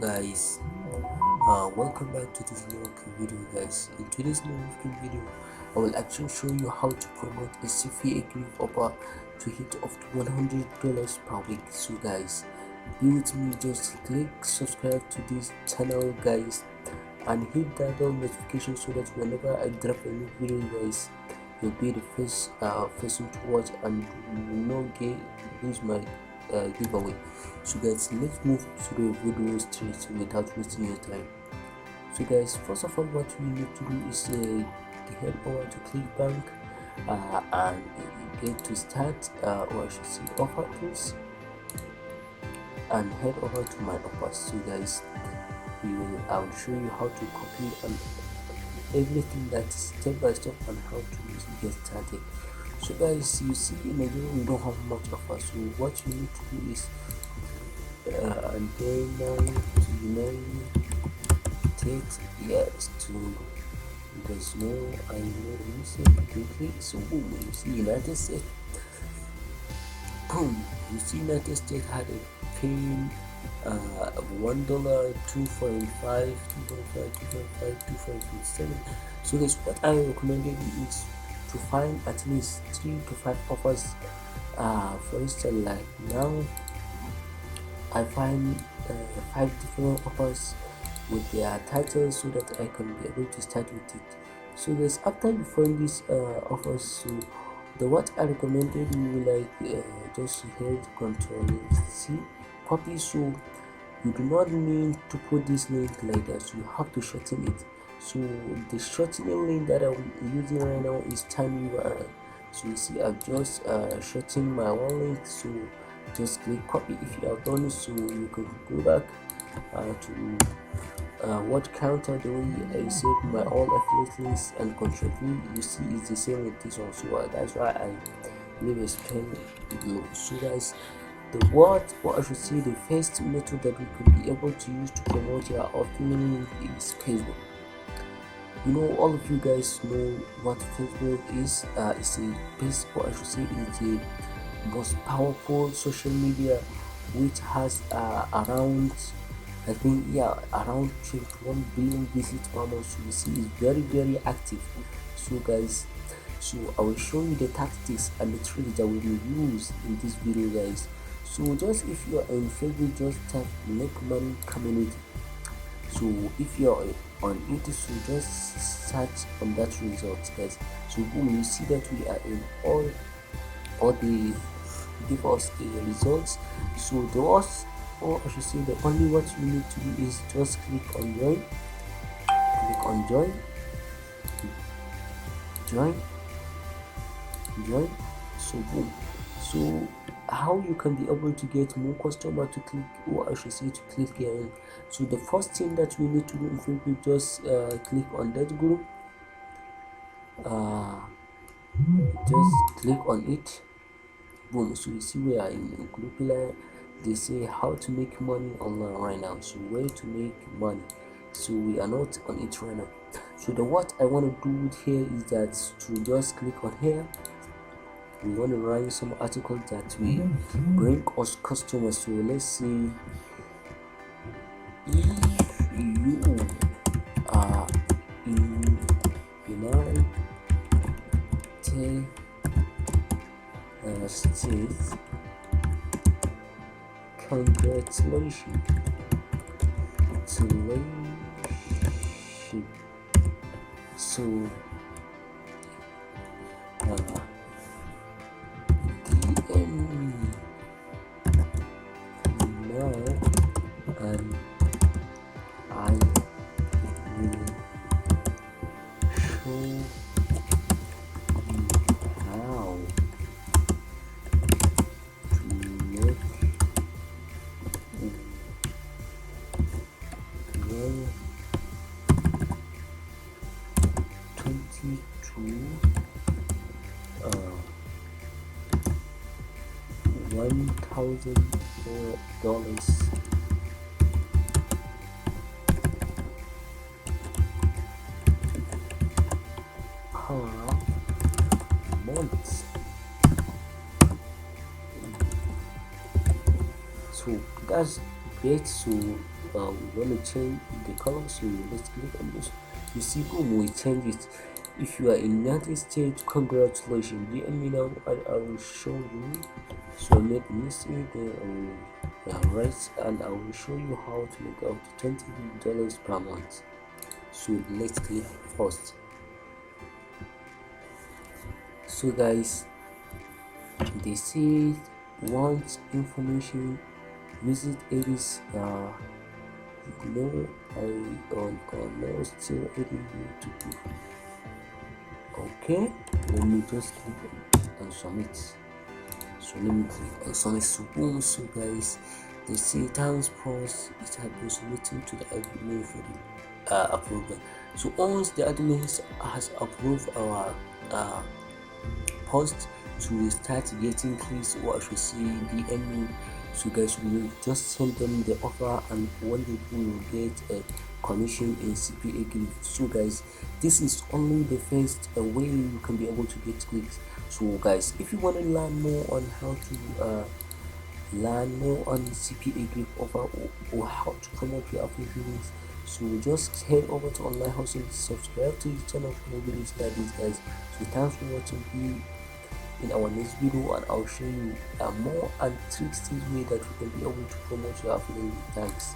Guys, welcome back to this new video guys. In today's new video I will actually show you how to promote a CPA gift offer to hit up to $100 per week. So guys, be with me, just click subscribe to this channel guys and hit that bell notification so that whenever I drop a new video guys, you'll be the first person to watch and lose my giveaway. So guys, let's move to the video straight without wasting your time. So guys, first of all, what we need to do is head over to clickbank and get to start or I should say offer tools, and head over to my offers. So guys, I will show you how to copy and everything that's step by step on how to get started. So guys, you see in Nigeria we don't have much offers, so what you need to do is and then 9 to 9 yes to there's no I know you say quickly. So boom, you see United States, boom, you see United States had a paying $1, 2.5, 2.7. So guys, what I recommended is to find at least 3 to 5 offers. For instance, like now I find 5 different offers with their titles so that I can be able to start with it. So guys, after you find these offers, so what I recommended you like just hit Control C, copy. So you do not need to put this link like that, so you have to shorten it. So the shortening link that I'm using right now is tiny URL. So you see I've just shortened my one link, so just click copy if you have done it. So you can go back to what counter the way I saved my all affiliate links and control V. You see it's the same with this one, so that's why I leave a pen below. So guys, what I should say, the first method that we could be able to use to promote your affiliate is Facebook. You know, all of you guys know what Facebook is. It's a base, or I should say, it's the most powerful social media, which has around, I think, around 21 billion visits per month. So you see, it's very active. So guys, so I will show you the tactics and the tricks that we will use in this video guys. So just if you are in Facebook, just type make money community. So if you're on it, so just search on that result guys. So boom, you see that we are in all the give us the results. So the was, or I should say, the only what you need to do is just click on join. So boom, so how you can be able to get more customer to click, or I should say to click here. So the first thing that we need to do in Facebook, just click on that group, just click on it, boom. So you see we are in a group line. They say how to make money online right now, so where to make money. So we are not on it right now. So the what I want to do here is that to just click on here, we want to write some articles that will bring us customers. So let's say if you are in United States, congratulations. So DM now and I will show you how to make $1,000 per month. So that's great. So we want to change the color, so let's click on this. You see, boom, we change it. If you are in United States, congratulations. DM me now and I will show you. So I made a mistake there. Right, and I will show you how to make out $20 per month. So let's click first. So guys, they say want information, visit Edis. No, I no still editing to give. Okay, let me just click on submit. So let me click on submit. So boom. So guys, they say thanks post it has been submitted to the admin for the approval. So once the admin has approved our post to start getting clicks, or I should say DM me. So guys, we will just send them the offer, and one day we will get a commission in CPA gift. So guys, this is only the first way you can be able to get clicks. So guys, if you want to learn more on how to learn more on CPA gift offer, or how to promote your applications, so just head over to online hustle, subscribe to the channel for more videos like this guys. So thanks for watching. Be in our next video, and I'll show you more and tricks way that you can be able to promote your affiliate. Thanks.